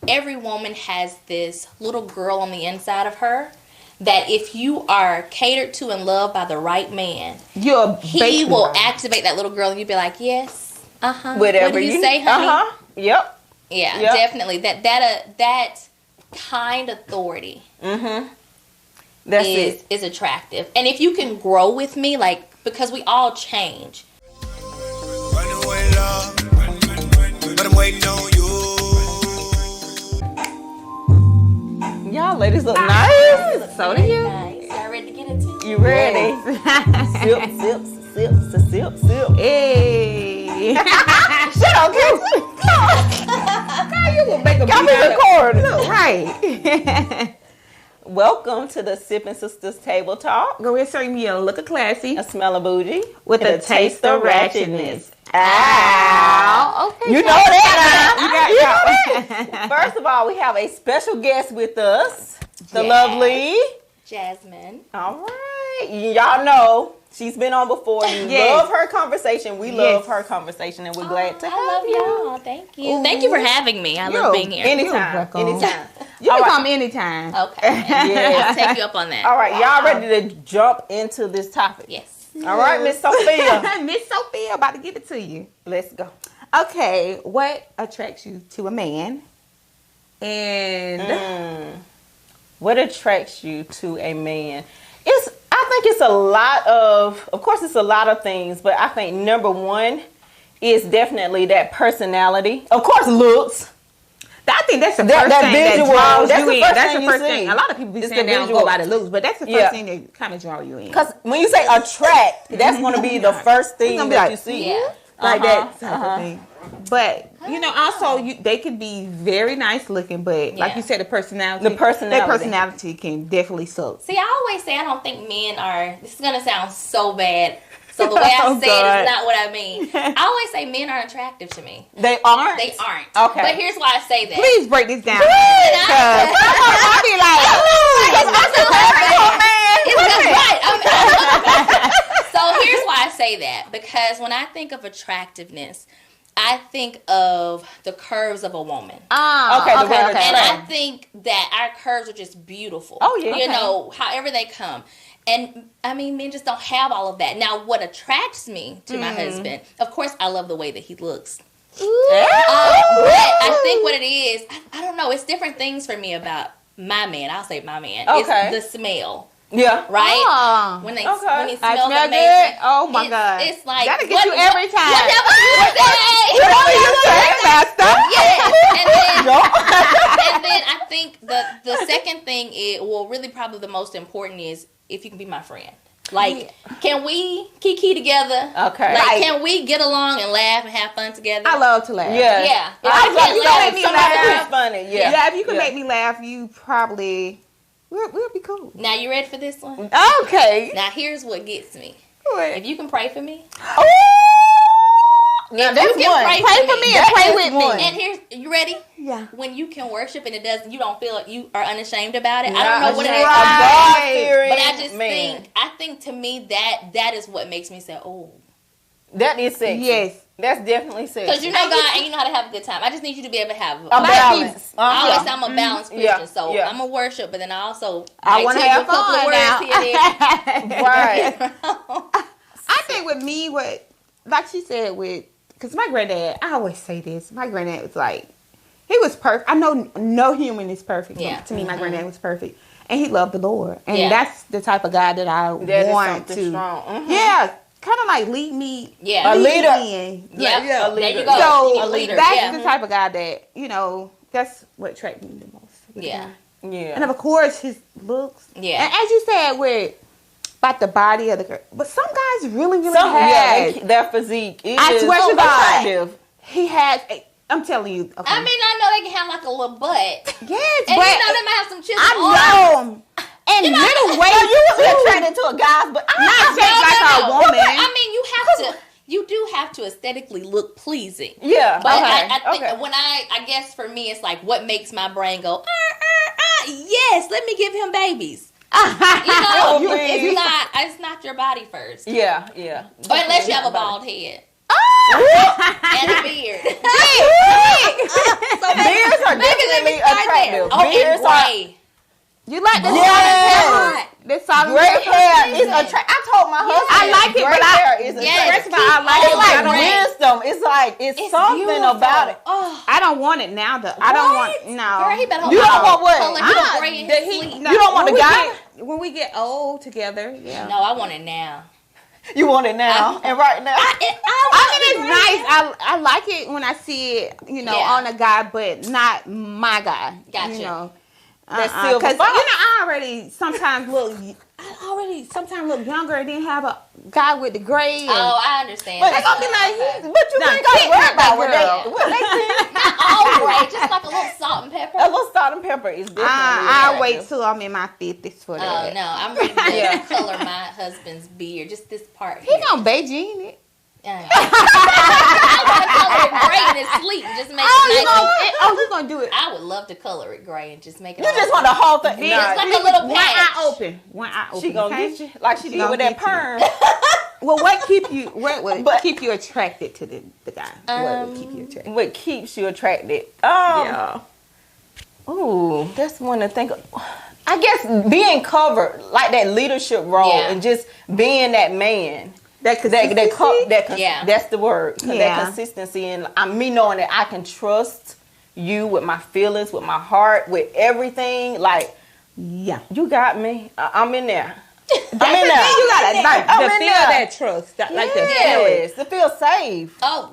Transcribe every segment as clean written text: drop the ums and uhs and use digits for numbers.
every woman has this little girl on the inside of her that if you are catered to and loved by the right man, he will activate that little girl and you'll be like, yes, whatever what do you say, honey? Yep. Yeah, definitely. That kind authority is attractive. And if you can grow with me, like, because we all change. Run away, love, but I'm waiting on you. Y'all ladies look nice. So do you. Nice. Y'all ready to get into it? You ready? Sip. Hey. Shut up, kids. How you gonna make a Y'all been recording. Right. Welcome to the Sippin Sistas Table Talk. Go ahead, serve me a look of classy. A smell of Boujee. With a taste of ratchetness. Ow. Okay. You know that now. You know that. First of all, we have a special guest with us. The lovely Jasmine. All right. Y'all know she's been on before. You love her conversation. We love her conversation, and we're glad to have you. Y'all. Thank you. Thank you for having me. I love being here. Anytime. You can come anytime. Okay. I'll take you up on that. All right. Y'all ready to jump into this topic? Yes. All right, Miss Sophia. Miss Sophia, about to give it to you. Let's go. Okay. What attracts you to a man? And what attracts you to a man? I think it's a lot of course, it's a lot of things, but I think number one is definitely that personality. Of course, looks. I think that's the first thing that draws you in. That's the first thing. A lot of people be saying they don't go by the looks, but that's the first thing that kind of draw you in. Because when you say attract, that's going to be the first thing that you see. Yeah. Like that type of thing. But, also, they can be very nice looking, but like you said, their personality can definitely suck. See, I always say I don't think men are, this is going to sound so bad. So the way I say it is not what I mean. I always say men are attractive to me. They aren't? They aren't. Okay. But here's why I say that. Please break this down. I'll be like, So here's why I say that. Because when I think of attractiveness, I think of the curves of a woman. Okay. And I think that our curves are just beautiful. Oh, yeah. However they come. And, I mean, men just don't have all of that. Now, what attracts me to my husband, of course, I love the way that he looks. But I think what it is, I don't know, it's different things for me about my man. I'll say my man. Okay. It's the smell. Yeah. Right? When he smells amazing. Good. Oh, my God. It's like, that'll get you every time. Whatever you say. And then I think the second thing is, really probably the most important is if you can be my friend. Like, can we kiki together? Okay. Like, can we get along and laugh and have fun together? I love to laugh. Yeah. I like you can make me laugh. Who's funny. Yeah. Yeah, if you can make me laugh, you probably we'll be cool. Now, you ready for this one? Okay. Now, here's what gets me. What? If you can pray for me. Now, that's you can pray for me and pray with me. And here's, you ready? Yeah. When you can worship and you don't feel like you are unashamed about it. I don't know what it is. But I just think to me that is what makes me say, oh. That is sexy. Yes. That's definitely sexy. Because you know God and you know how to have a good time. I just need you to be able to have a balance. I always say I'm a balanced Christian, so I'm a worship, but then I also want to have fun now. Right. I think with me, like she said, because my granddad, I always say this, my granddad was like, he was perfect. I know no human is perfect. Yeah. To me, my granddad was perfect. And he loved the Lord. And that's the type of guy that I want to. Strong. Yeah. Kind of like lead me. Yeah. A leader. Yeah. A leader. There you go. So a leader. That's the type of guy that, that's what attracted me the most. Yeah. Yeah. And of course, his looks. Yeah. And as you said, about the body of the girl. But some guys really have. Their physique is I swear to God. attractive. He has I'm telling you. Okay. I mean, I know they can have like a little butt. Yes, and but they might have some chiseled I know. And little waist. You was attracted to a guy, but not shaped like a woman. I mean, you do have to aesthetically look pleasing. Yeah. But I think when I guess for me, it's like what makes my brain go, yes, let me give him babies. It's not your body first. Yeah. But unless you have a bald head. And a beard. So beards are definitely attractive. Oh, Beards and gray. You like the Yes. solid Gray pepper? hair is attractive. I told my husband I like it, gray but hair is Yes. attractive. First of all, I like It's it, but I like don't want it. wisdom. It's something beautiful. about it. Oh, I don't want it now, though. I don't want no. girl, he better You don't want what? color his gray in his sleep. You don't want when the we guy? when we get old together. Yeah. No, I want it now. You want it now and right now. I mean, it's nice. I like it when I see it, Yeah. on a guy, but not my guy. Gotcha. You know. That silver Because fox. I already sometimes look younger and then have a guy with the gray. And, Oh, I understand. But they gonna be Okay. like, But you Now, ain't got to kick worry that about what girl. they think. Not all gray, just like a little salt and pepper. A little salt and pepper is definitely I'll attractive. wait till I'm in my 50s for Oh that. no, I'm ready to Yeah. color my husband's beard. Just this part. He Here. gonna Beijing it. I want to color it gray in his sleep. Just make it nice. You gonna do it? I would love to color it gray and just make it. You all just want the whole thing. It's Nah, like a little One eye patch. open. One eye open. she gonna okay? get you like she did gonna with that get you. perm. Well, what keep you? What would But- keep you attracted to the guy? What would keep you attracted? What keeps you attracted? Yeah. Ooh, that's one to think of. I guess being covered, like that leadership role, Yeah. and just being that man. That Yeah. That's the word. Yeah. That consistency and me knowing that I can trust you with my feelings, with my heart, with everything. Like yeah. you got me. I'm in there. That's I'm in the there. thing you gotta like I'm to in feel there. that trust, like the Yes, feeling. to feel safe. Oh,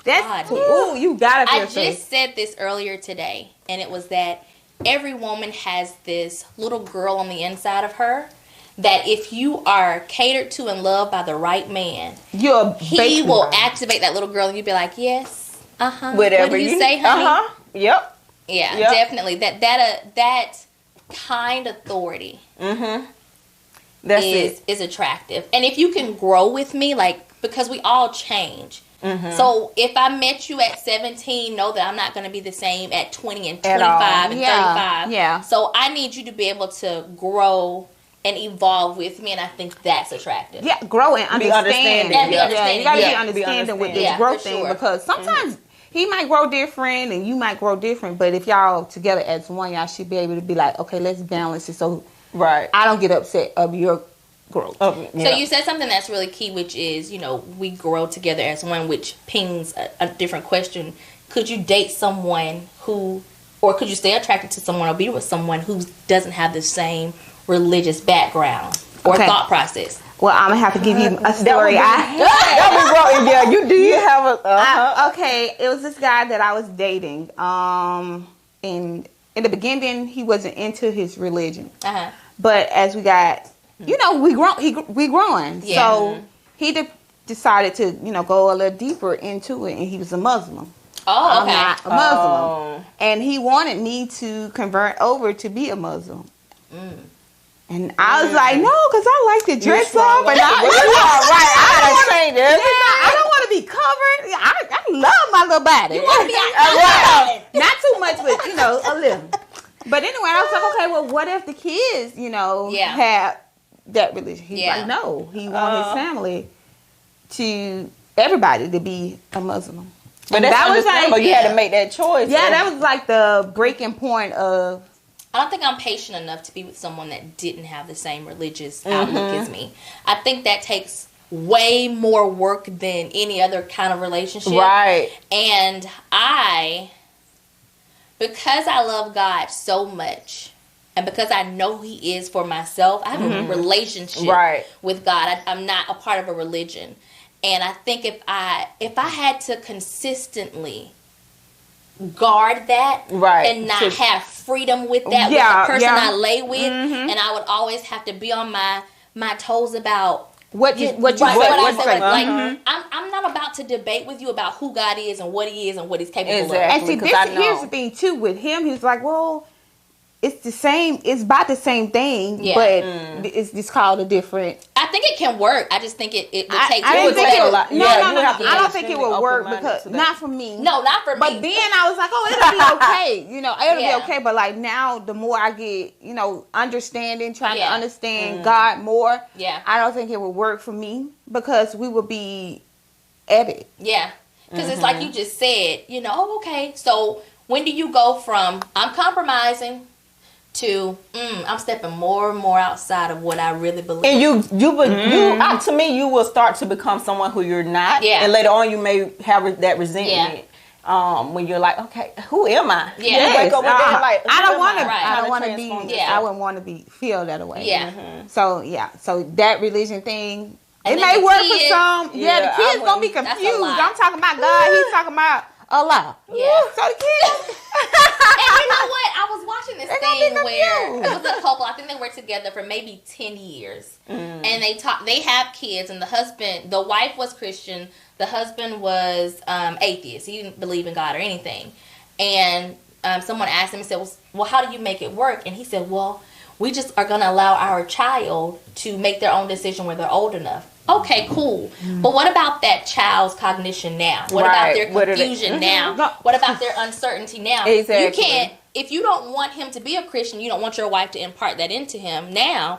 That's God. ooh, you gotta feel I safe. just said this earlier today, and it was that every woman has this little girl on the inside of her that if you are catered to and loved by the right man, You're he will activate that little girl, and you'll be like, yes, Whatever What do you say, honey? Yep. Yeah, Yep. definitely. That kind authority That's it. is attractive. And if you can grow with me, like, because we all change. Mm-hmm. So if I met you at 17, know that I'm not going to be the same at 20 and At all. 25 and Yeah, 35. yeah. So I need you to be able to grow and evolve with me, and I think that's attractive. Yeah, grow and Be understand. understanding. And be Yeah, understanding. you gotta Yeah. be understanding with this Yeah, growth for thing sure. because sometimes he might grow different and you might grow different, but if y'all together as one, y'all should be able to be like, okay, let's balance it so Right. I don't get upset of your growth. So you said something that's really key, which is, we grow together as one, which pings a different question. Could you date someone or could you stay attracted to someone or be with someone who doesn't have the same religious background or Okay. thought process? Well, I'm gonna have to give you a story. That was wrong. Yeah, you do. You have a. Okay, it was this guy that I was dating. In the beginning, he wasn't into his religion, Uh-huh. but as we got, we growing. Yeah. So he decided to, go a little deeper into it, and he was a Muslim. Oh, I'm okay. not a Muslim, Oh. and he wanted me to convert over to be a Muslim. And I was like, no, because I like to dress up, and I I gotta change it. I don't want to be covered. I love my little body. Not too much, but a little. But anyway, I was like, okay, well, what if the kids, have that religion? He's like, no, he wants his family everybody to be a Muslim. But And that's that was understandable. like, You had to make that choice. yeah, that was like the breaking point of. I don't think I'm patient enough to be with someone that didn't have the same religious outlook as me. I think that takes way more work than any other kind of relationship. Right. And because I love God so much, and because I know He is for myself, I have a relationship with God. I'm not a part of a religion. And I think if I had to consistently guard that and not have freedom with that with the person I lay with, and I would always have to be on my toes about What you what I say. like, I'm not about to debate with you about who God is and what He is and what He's capable and Exactly. see, because I know. here's the thing too with him. He was like, well, it's the same. It's about the same thing, Yeah. but it's just called a different. I think it can work. I just think it would take I two didn't think to it tango. would. lot. No, Yeah, no, you no, have no. to I be don't think it would extremely work open-minded because to that. not for me. No, not for me. But then I was like, oh, it'll be okay. It'll Yeah. be okay. But like now, the more I get, understanding, trying to Yeah. understand God more, Yeah. I don't think it would work for me because we would be at it. Yeah. Because it's like you just said, you know, oh, okay. So when do you go from I'm compromising to I'm stepping more and more outside of what I really believe? And you to me, you will start to become someone who you're not. Yeah. And later on, you may have that resentment. When you're like, okay, who am I? Yeah. You wake up one day like, I don't want to. Right. I don't want to transform be. yourself. I wouldn't want to be feel that way. Yeah. So so that religion thing, And it then may the work kids- for some. Yeah, the Yeah, kids I gonna be wouldn't- that's a confused. lot. I'm talking about God. He's talking about Allah. Yeah. So the kids. And you know what? I was watching this They're gonna be thing where confused. it was a couple. I think they worked together for maybe 10 years, and they have kids. And the wife was Christian, the husband was atheist. He didn't believe in God or anything. And someone asked him, he said, "Well, how do you make it work?" And he said, "Well, we just are going to allow our child to make their own decision when they're old enough." Okay, cool. But what about that child's cognition now? What about their confusion now? What about their uncertainty now? Exactly. You can't, if you don't want him to be a Christian, you don't want your wife to impart that into him now,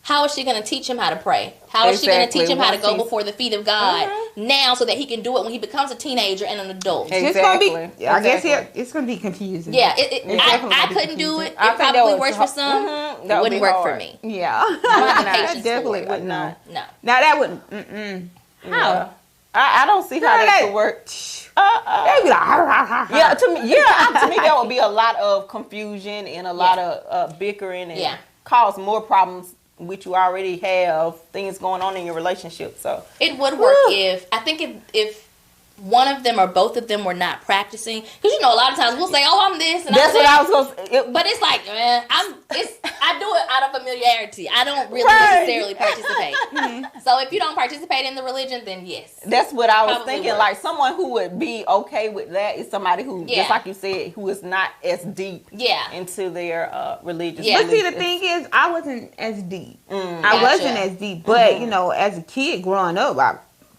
how is she going to teach him how to pray? How is she going to teach him how to go before the feet of God now so that he can do it when he becomes a teenager and an adult? It's gonna be. Exactly. I guess it's gonna be confusing. Yeah, definitely I gonna be couldn't do it. It I think that probably was works for hard. some. That It would wouldn't be work for hard. me. Yeah. I don't have the I patience definitely for it. would not. No. Now that wouldn't. Yeah. I don't see how that could work. They'd be like, Yeah, to me that would be a lot of confusion and a lot of bickering and cause more problems, which you already have things going on in your relationship. So it would work if one of them or both of them were not practicing, because you know a lot of times we'll say, "Oh, I'm this," and that's what I was going to say. But it's like, man, I do it out of familiarity. I don't really necessarily participate. So if you don't participate in the religion, then yes. That's what I was Probably thinking. works. Like someone who would be okay with that is somebody who, just like you said, who is not as deep into their religious. Yeah. But see, the thing is, I wasn't as deep. I Gotcha. wasn't as deep. But you know, as a kid growing up,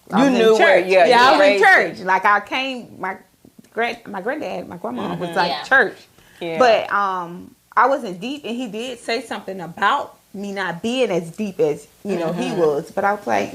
I was knew in church. where- I was in raised church. Like I came, my granddad, my grandma was like church. Yeah. But I wasn't deep, and he did say something about me not being as deep as he was. But I was like,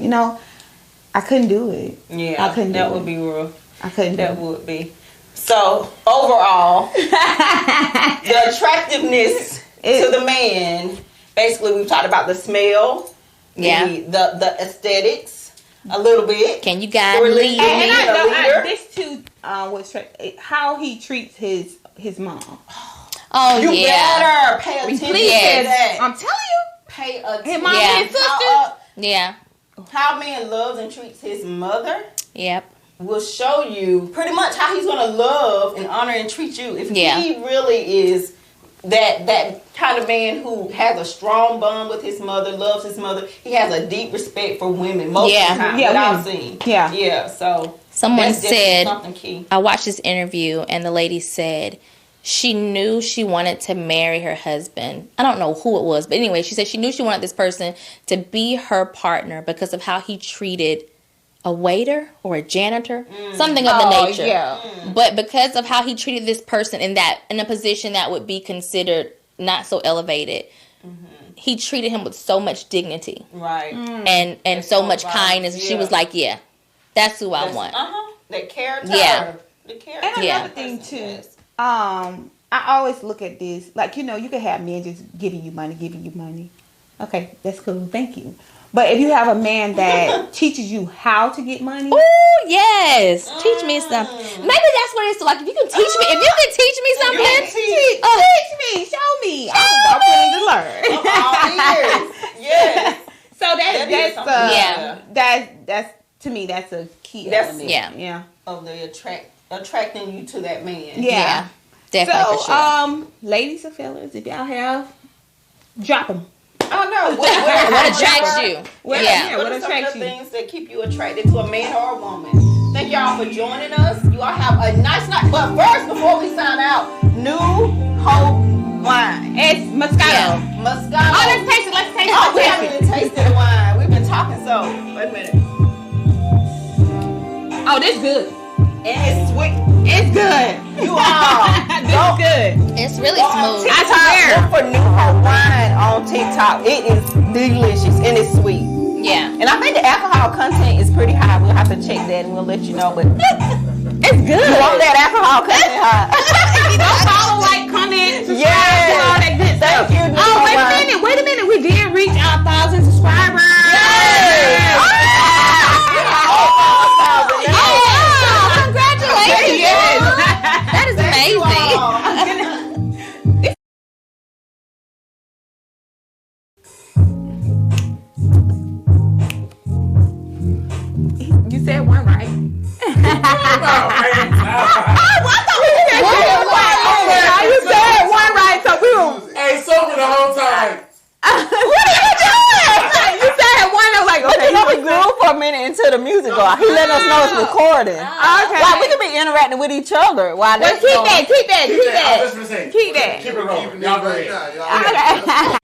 I couldn't do it. Yeah, I couldn't. that do would it. be real. I couldn't. That do it. would be. So overall, the attractiveness to the man. Basically, we've talked about the smell, the aesthetics, a little bit. Can you guys The lead? religion. And I know leader. this too was how he treats his mom. Oh You yeah, better pay attention Please, to that. I'm telling you. Pay attention. His mom Yeah. and sister. yeah, How man loves and treats his mother yep. will show you pretty much how he's going to love and honor and treat you. If Yeah. he really is that kind of man who has a strong bond with his mother, loves his mother, he has a deep respect for women most of the time that I've seen. Yeah, so Someone that's definitely said, something key. I watched this interview and the lady said she knew she wanted to marry her husband. I don't know who it was, but anyway, she said she knew she wanted this person to be her partner because of how he treated a waiter or a janitor, something of the nature. Yeah. But because of how he treated this person in a position that would be considered not so elevated, he treated him with so much dignity, Right. and so much right. kindness. She Yeah. was like, "Yeah, that's who I want." That character. Yeah. The character. And Yeah. another thing too, I always look at this like you can have men just giving you money. Okay, that's cool. Thank you. But if you have a man that teaches you how to get money, Oh yes, teach me something. Maybe that's what it's like. If you can teach me, teach me, show me. I'm willing to learn. Yes. So That is that's to me that's a key That's- element. yeah. Of the attracting you to that man. Yeah, definitely So, for sure. ladies and fellas, if y'all have, drop them. Oh no. What attracts you? What What are some of attracts the you? things that keep you attracted to a man or a woman? Thank y'all for joining us. You all have a nice night. But first, before we sign out, New Hope wine. It's Moscato. Moscato. Oh, let's taste it. Oh, we haven't even tasted the wine. We've been talking so. Wait a minute. Oh, this good. And it's sweet. It's good. You all. This is good. It's really On smooth. TikTok, look for New Hope wine on TikTok. It is delicious and it's sweet. Yeah. And I think the alcohol content is pretty high. We'll have to check that and we'll let you know. But It's good. you want that alcohol content high? Follow, like, comment, subscribe, Yes. all that good stuff. Thank you. Oh, wait a minute. We did reach our 1,000 subscribers. Yes. Congratulations. Yes. That is amazing. You said one, right? You said one right, so we were. Hey, sober the whole time. What are you doing? You said one. I was like, okay. You know, we grew for a minute into the music. He let us know it's recording. Okay. Like, we could be interacting with each other while Well, that's keep going. that. I was just gonna say, Keep that. Keep it rolling. Keep it Y'all go right ahead. now, y'all. Okay.